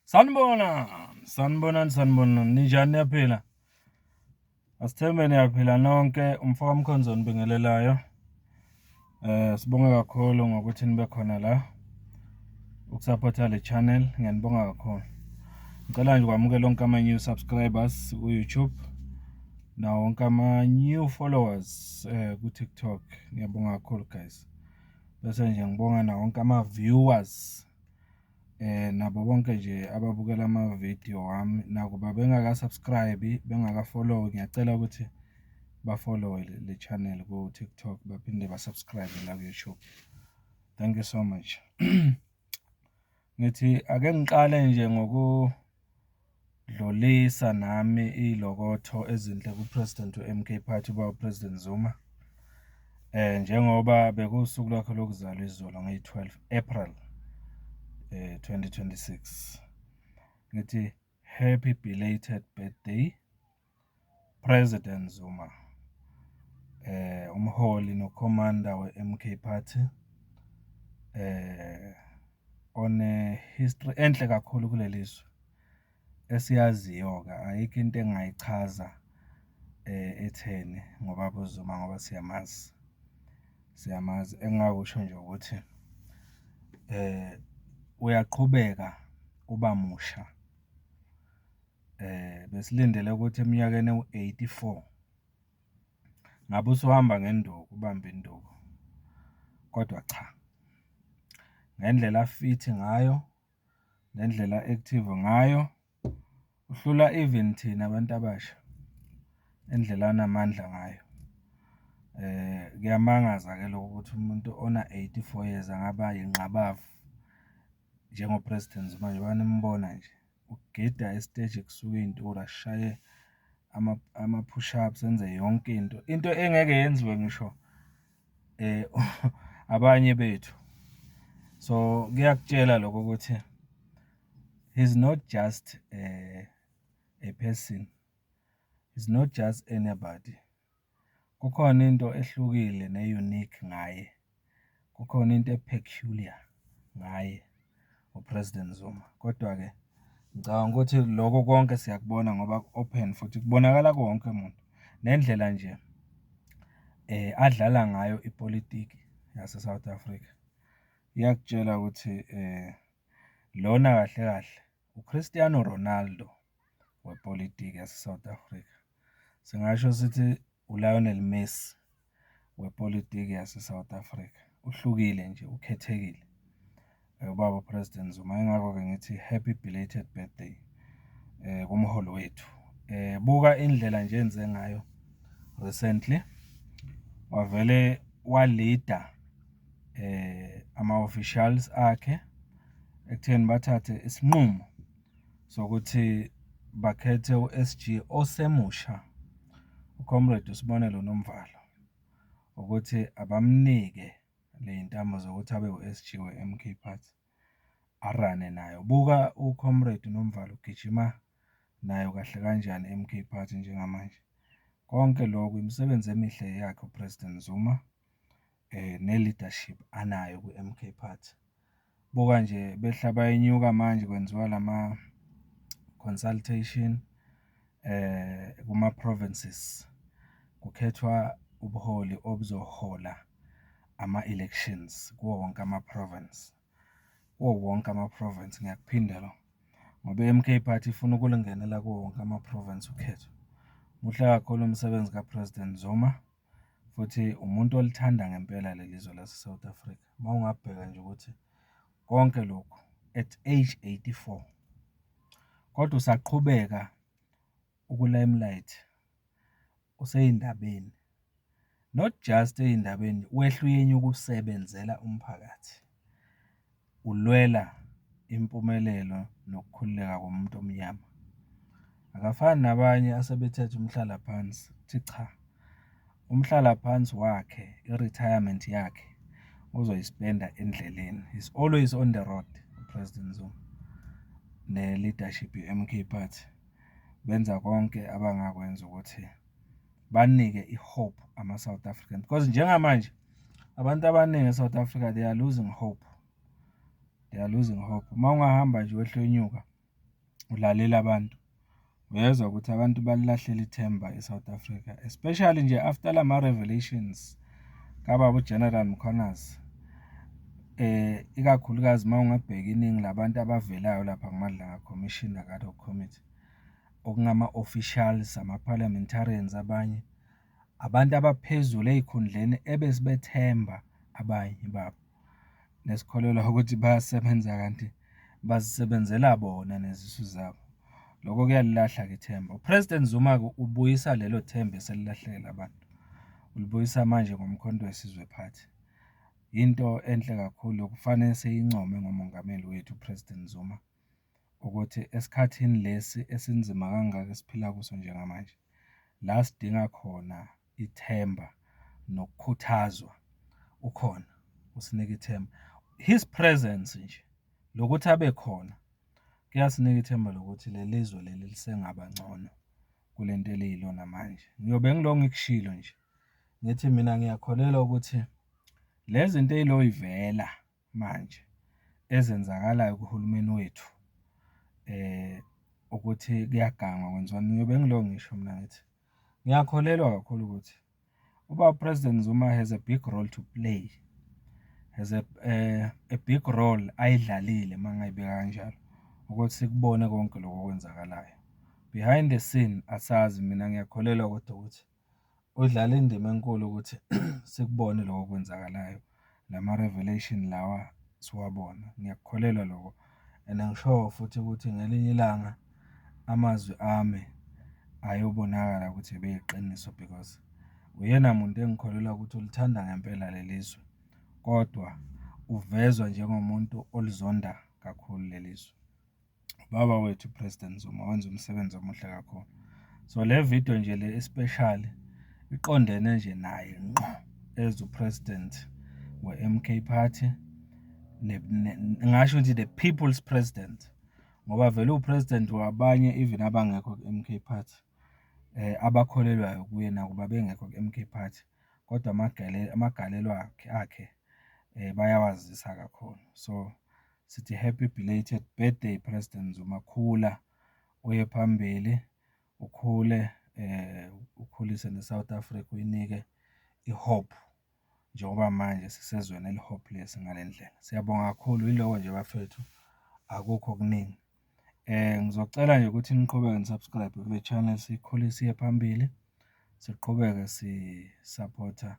Sanibonani, ninjani niyaphila? Asithembe niyaphila nonke, umfaka Mkhonzweni bingelelayo. Sibonga kakhulu ngokuthi nibe khona la ukusupporta le channel, ngiyanibonga kakhulu. Ngicela nje ukwamukela wonke ama-new subscribers ku-YouTube nawo wonke ama-new followers ku-TikTok. Ngiyabonga kakhulu guys. Bese nje ngibonga nawo wonke ama-viewers nabo bonke nje ababukela ama-video wami nakuba bengaka-subscribe bengaka-follow, ngiyacela ukuthi ba-follow le channel ku-TikTok baphinde ba-subscribe la ku-YouTube. Thank you so much. Ngithi ake ngiqale nje ngokudlulisa nami ilokotho ezinhle ku-President u-MK Party ubaba President Zuma. Njengoba bekuwusuku lwakhe lokuzalwa izolo ngeyi-12 April 2026. Ngithi happy belated birthday President Zuma. Umholi nokomanda we-MK Party on history enhle kakhulu kuleli zwe esiyaziyo ke, ayikho into engayichaza etheni ngoba Zuma ngoba siyamazi engakusho nje ukuthi uyaqhubeka uba musha. Besilindele ukuthi eminyakeni ewu-84 ngabe usuhamba ngenduku, ubambe induku, kodwa cha, ngendlela afit ngayo, ngendlela active ngayo, uhlula even thina abantu abasha, endlela anamandla ngayo. Kuyamangaza ke lokho ukuthi umuntu ona 84 years angaba yinqabavu njengo-President Zuma njengoba nimbona nje ukugida esiteji kusuka iy'ntura, ashaye ama-push-ups, enze yonke into engeke yenziwe ngisho abanye bethu. So kuyakutshela lokho ukuthi he's not just a person, he's not just anybody. Kukhona into ehlukile ne-unique ngaye, kukhona into e-peculiar ngaye uPresident Zuma. Kodwa-ke ngicabanga ukuthi lokho konke siyakubona ngoba open futhi kubonakala konke umuntu nendlela nje adlala ngayo ipolitiki yase-South Africa. Iyakutshela ukuthi lona kahle kahle uCristiano Ronaldo wepolitiki yase-South Africa. Singasho sithi uLionel Messi wepolitiki yase-South Africa. Uhlukile nje, ukhethekile ubaba President Zuma. Ingakho-ke ngithi happy belated birthday kumholi wethu. Buka indlela nje enze ngayo recently, wavele walida ama-officials akhe ekutheni bathathe isinqumo sokuthi bakhethe u-SG osemusha, uComrade uSibonelo Nomvalo, ukuthi abamnike le ntamo zokuthi abe u-SG we-MK Party arane nayo. Buka uComrade Nomvalo ugijima nayo kahle kanjani i-MK Party njengamanje. Konke lokhu imisebenzi emihle yakhe uPresident Zuma ne-leadership anayo ku-MK Party. Buka nje behlaba inyuka manje kwenziwa lama-consultation kuma-provinces, kukhethwa ubuholi obuzohola ama-elections kuwo wonke ama-province. Kuwo wonke ama-province, ngiyakuphindela ngoba i-MK Party ifuna ukulingenela kuwo wonke ama-province ukhetho. Muhle kakhulu umsebenzi kaPresident Zuma futhi umuntu olithanda ngempela leli zwe lase-South Africa. Uma ungabheka nje ukuthi konke lokhu at age 84 kodwa usaqhubeka uku-limelight, usey'ndabeni, not just ey'ndabeni, wehluyenye ukusebenzela umphakathi, ulwela impumelelo nokukhululeka komuntu omnyama. Akafani nabanye asebethethe umhlalaphansi, kuthi cha, umhlalaphansi wakhe, i-retirement yakhe uzoyispenda endleleni. He's always on the road, uPresident Zuma ne-leadership ye-MK Party. Benza konke abangakwenza ukuthi banike i-hope ama-South Africans, because njengamanje abantu abaningi e-South Africa they are losing hope. Uma ungahamba nje wehlenyuka ulalela abantu, uyezwa ukuthi abantu balilahlela ithemba eSouth Africa, especially nje after lama revelations kababa uGeneral Mkhwanazi. Ikakhulukazi uma ungabheka iningi labantu abavelayo lapha kuMadlanga Commission nakade Committee, okungama-officials, ama-parliamentarians, abanye abantu abaphezulu ey'khundleni ebesibethemba abanye babo, nesikholelwa ukuthi bayasebenza kanti bazisebenzela bona nezisu zabo. Lokho kuyalilahla-ke ithemba. UPresident Zuma-ke ubuyisa lelo themba eselilahlekela abantu, ulibuyisa manje ngomkhonto wesizwe phansi. Into enhle kakhulu, kufanele siyincome ngomongameli wethu uPresident Zuma ukuthi esikhathini lesi esinzima kangaka esiphila kuso njengamanje, la sidinga khona ithemba nokukhuthazwa, ukhona usinika ithemba. His presence nje, lokuthi abe khona, kuyasinika ithemba lokuthi leli zwe leli lisengaba ngcono kulento eliyilona manje. Ngiyobe ngilo ngikushilo nje, ngithi mina ngiyakholelwa ukuthi lezi zinto ey'loy'vela manje ezenzakalayo kuhulumeni wethu, ukuthi kuyagangwa kwenziwani, ngiyobe ngilo ngisho mina ngithi ngiyakholelwa kakhulu ukuthi uPresident Zuma has a big role to play, has a big role ayidlalile uma ngayibeka kanjalo, ukuthi sikubone konke lokho okwenzakalayo behind the scene. Asazi, mina ngiyakholelwa kodwa ukuthi udlala indima enkulu ukuthi sikubone lokho okwenzakalayo, lama-revelation lawa siwabona. Ngiyakukholelwa lokho, and ngisho futhi ukuthi ngelinye ilanga amazwi ami ayobonakala ukuthi beyiqiniso, because uyena muntu engikholelwa ukuthi ulithanda ngempela leli zwe, kodwa uvezwa njengomuntu olizonda kakhulu leli zwe. Ubaba wethu uPresident Zuma wenza umsebenzi omuhle kakhulu. So le video nje le especially iqondene nje naye ngqo as upresident we-MK Party, ngingasho nje the people's president, ngoba vele upresident wabanye even abangekho ku-MK Party, abakholelwayo kuye nakuba bengekho ku-MK Party, kodwa amagalelo akhe bayawazisa kakhulu. So sithi happy belated birthday President Zuma. Khula uye phambili, ukhule, ukhulise neSouth Africa, uyinike ihope, njengoba manje sisezweni eli-hopeless ngale ndlela. Siyabonga kakhulu, yiloko nje bafethu, akukho okuningi. Ngizocela nje ukuthi niqhubeke nisubscribe kule channel, sikhule siye phambili, siqhubeke sisapotha,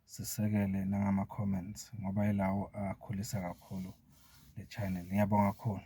sisekele nangama-comments, ngoba yilawo akhulisa kakhulu le channel. Ngiyabonga kakhulu.